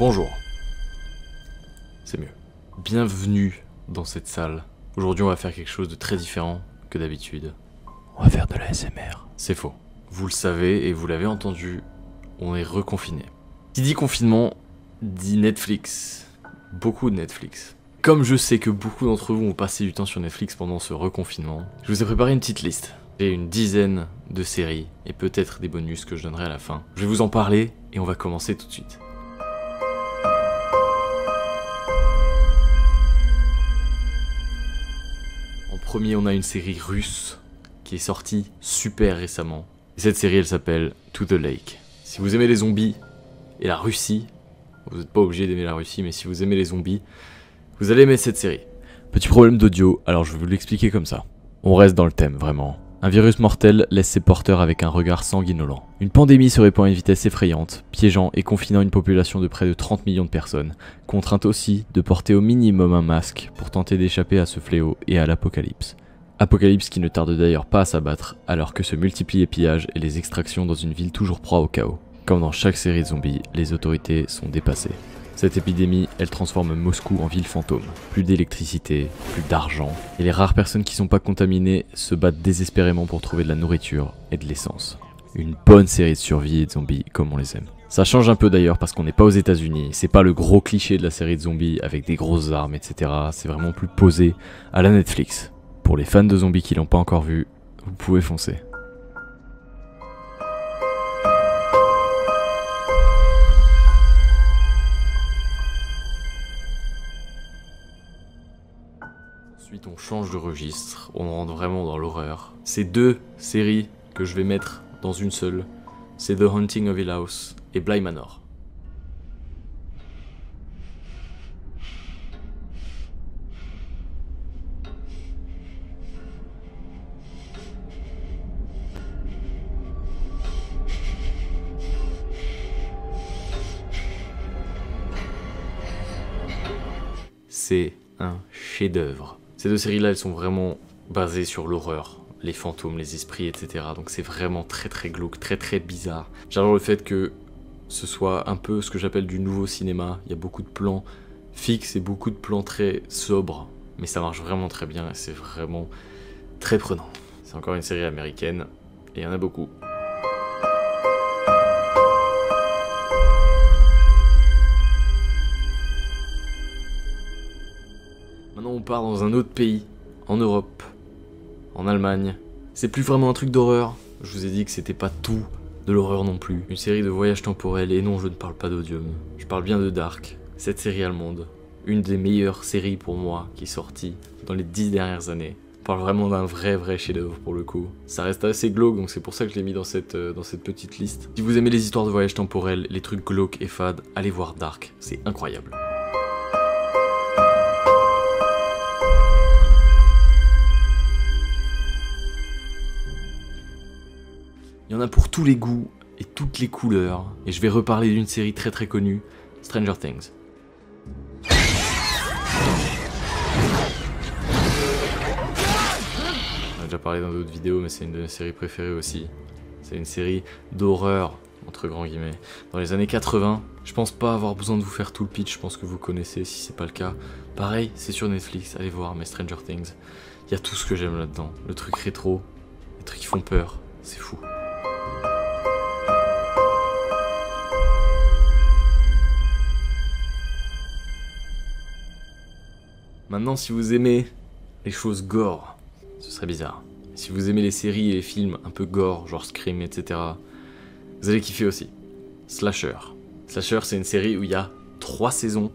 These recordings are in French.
Bonjour. C'est mieux. Bienvenue dans cette salle. Aujourd'hui, on va faire quelque chose de très différent que d'habitude. On va faire de la ASMR. C'est faux. Vous le savez et vous l'avez entendu, on est reconfiné. Qui dit confinement, dit Netflix. Beaucoup de Netflix. Comme je sais que beaucoup d'entre vous ont passé du temps sur Netflix pendant ce reconfinement, je vous ai préparé une petite liste. J'ai une dizaine de séries et peut-être des bonus que je donnerai à la fin. Je vais vous en parler et on va commencer tout de suite. En premier, on a une série russe qui est sortie super récemment. Et cette série, elle s'appelle To the Lake. Si vous aimez les zombies et la Russie, vous n'êtes pas obligé d'aimer la Russie, mais si vous aimez les zombies, vous allez aimer cette série. Petit problème d'audio, alors je vais vous l'expliquer comme ça. On reste dans le thème, vraiment. Un virus mortel laisse ses porteurs avec un regard sanguinolent. Une pandémie se répand à une vitesse effrayante, piégeant et confinant une population de près de 30 millions de personnes, contrainte aussi de porter au minimum un masque pour tenter d'échapper à ce fléau et à l'apocalypse. Apocalypse qui ne tarde d'ailleurs pas à s'abattre alors que se multiplient les pillages et les extractions dans une ville toujours proie au chaos. Comme dans chaque série de zombies, les autorités sont dépassées. Cette épidémie, elle transforme Moscou en ville fantôme. Plus d'électricité, plus d'argent, et les rares personnes qui sont pas contaminées se battent désespérément pour trouver de la nourriture et de l'essence. Une bonne série de survie et de zombies comme on les aime. Ça change un peu d'ailleurs parce qu'on n'est pas aux États-Unis, c'est pas le gros cliché de la série de zombies avec des grosses armes, etc. C'est vraiment plus posé à la Netflix. Pour les fans de zombies qui l'ont pas encore vu, vous pouvez foncer. Ensuite, on change de registre, on rentre vraiment dans l'horreur. C'est deux séries que je vais mettre dans une seule. C'est The Haunting of Hill House et Bly Manor. C'est un chef-d'œuvre. Ces deux séries-là, elles sont vraiment basées sur l'horreur, les fantômes, les esprits, etc. Donc c'est vraiment très glauque, très bizarre. J'adore le fait que ce soit un peu ce que j'appelle du nouveau cinéma. Il y a beaucoup de plans fixes et beaucoup de plans très sobres. Mais ça marche vraiment très bien et c'est vraiment très prenant. C'est encore une série américaine et il y en a beaucoup. Maintenant on part dans un autre pays, en Europe, en Allemagne. C'est plus vraiment un truc d'horreur, je vous ai dit que c'était pas tout de l'horreur non plus. Une série de voyages temporels, et non je ne parle pas d'Odium, je parle bien de Dark, cette série allemande. Une des meilleures séries pour moi qui est sortie dans les 10 dernières années. On parle vraiment d'un vrai chef-d'œuvre pour le coup. Ça reste assez glauque donc c'est pour ça que je l'ai mis dans cette petite liste. Si vous aimez les histoires de voyages temporels, les trucs glauques et fades, allez voir Dark, c'est incroyable. Il y en a pour tous les goûts et toutes les couleurs, et je vais reparler d'une série très connue, Stranger Things. On a déjà parlé dans d'autres vidéos, mais c'est une de mes séries préférées aussi. C'est une série d'horreur, entre grands guillemets. Dans les années 80, je pense pas avoir besoin de vous faire tout le pitch, je pense que vous connaissez si c'est pas le cas. Pareil, c'est sur Netflix, allez voir, mais Stranger Things, il y a tout ce que j'aime là-dedans. Le truc rétro, les trucs qui font peur, c'est fou. Maintenant, si vous aimez les choses gore, ce serait bizarre. Si vous aimez les séries et les films un peu gore, genre Scream, etc., vous allez kiffer aussi. Slasher. Slasher, c'est une série où il y a 3 saisons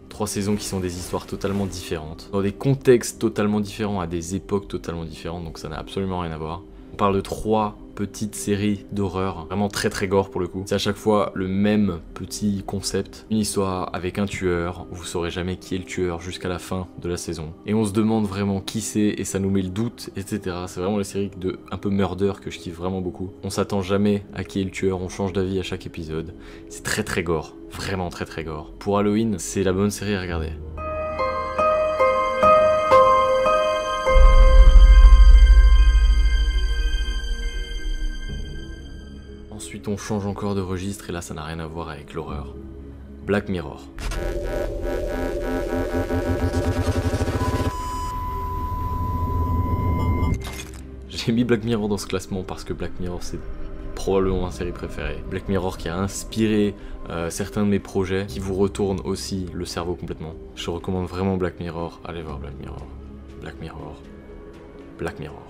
qui sont des histoires totalement différentes, dans des contextes totalement différents, à des époques totalement différentes, donc ça n'a absolument rien à voir. On parle de 3 petites séries d'horreur, vraiment très gore pour le coup. C'est à chaque fois le même petit concept, une histoire avec un tueur, vous saurez jamais qui est le tueur jusqu'à la fin de la saison. Et on se demande vraiment qui c'est et ça nous met le doute, etc. C'est vraiment les séries de un peu murder que je kiffe vraiment beaucoup. On s'attend jamais à qui est le tueur, on change d'avis à chaque épisode. C'est très gore, vraiment très gore. Pour Halloween, c'est la bonne série à regarder. Ensuite on change encore de registre et là ça n'a rien à voir avec l'horreur. Black Mirror. J'ai mis Black Mirror dans ce classement parce que Black Mirror c'est probablement ma série préférée. Black Mirror qui a inspiré certains de mes projets, qui vous retourne aussi le cerveau complètement. Je recommande vraiment Black Mirror, allez voir Black Mirror. Black Mirror. Black Mirror.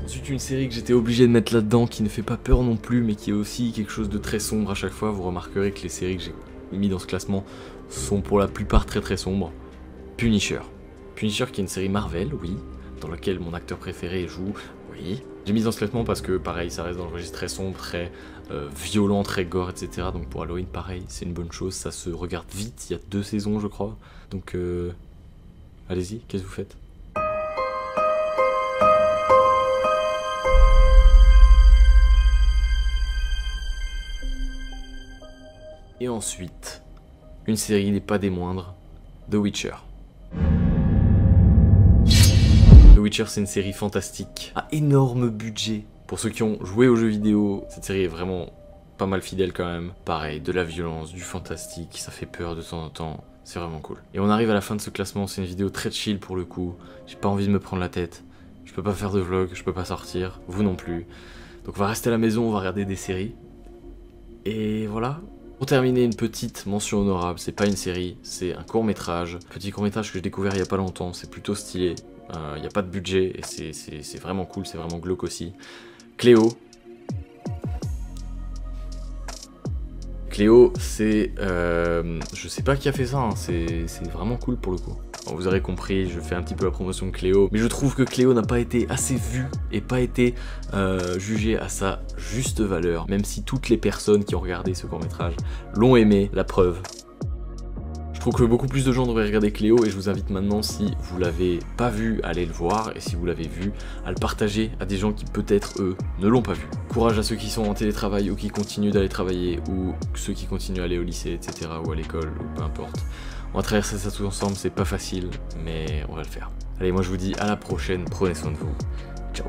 Ensuite, une série que j'étais obligé de mettre là-dedans, qui ne fait pas peur non plus, mais qui est aussi quelque chose de très sombre à chaque fois. Vous remarquerez que les séries que j'ai mis dans ce classement sont pour la plupart très très sombres. Punisher. Punisher qui est une série Marvel, oui, dans laquelle mon acteur préféré joue, oui. J'ai mis dans ce classement parce que pareil, ça reste dans le registre très sombre, très violent, très gore, etc. Donc pour Halloween, pareil, c'est une bonne chose, ça se regarde vite, il y a 2 saisons je crois. Donc allez-y, qu'est-ce que vous faites ? Et ensuite, une série n'est pas des moindres, The Witcher. The Witcher, c'est une série fantastique, à énorme budget. Pour ceux qui ont joué aux jeux vidéo, cette série est vraiment pas mal fidèle quand même. Pareil, de la violence, du fantastique, ça fait peur de temps en temps, c'est vraiment cool. Et on arrive à la fin de ce classement, c'est une vidéo très chill pour le coup. J'ai pas envie de me prendre la tête, je peux pas faire de vlog, je peux pas sortir, vous non plus. Donc on va rester à la maison, on va regarder des séries. Et voilà. Pour terminer, une petite mention honorable, c'est pas une série, c'est un court-métrage. Petit court-métrage que j'ai découvert il y a pas longtemps, c'est plutôt stylé. Il n'y a pas de budget et c'est vraiment cool, c'est vraiment glauque aussi. Cléo. Cléo, c'est... je sais pas qui a fait ça, hein, c'est vraiment cool pour le coup. Bon, vous aurez compris, je fais un petit peu la promotion de Cléo, mais je trouve que Cléo n'a pas été assez vue et pas été jugée à sa juste valeur, même si toutes les personnes qui ont regardé ce court-métrage l'ont aimé, la preuve. Je trouve que beaucoup plus de gens devraient regarder Cléo et je vous invite maintenant, si vous l'avez pas vu, à aller le voir, et si vous l'avez vu, à le partager à des gens qui peut-être, eux, ne l'ont pas vu. Courage à ceux qui sont en télétravail ou qui continuent d'aller travailler, ou ceux qui continuent à aller au lycée, etc., ou à l'école, ou peu importe. On va traverser ça tous ensemble, c'est pas facile, mais on va le faire. Allez, moi je vous dis à la prochaine, prenez soin de vous. Ciao.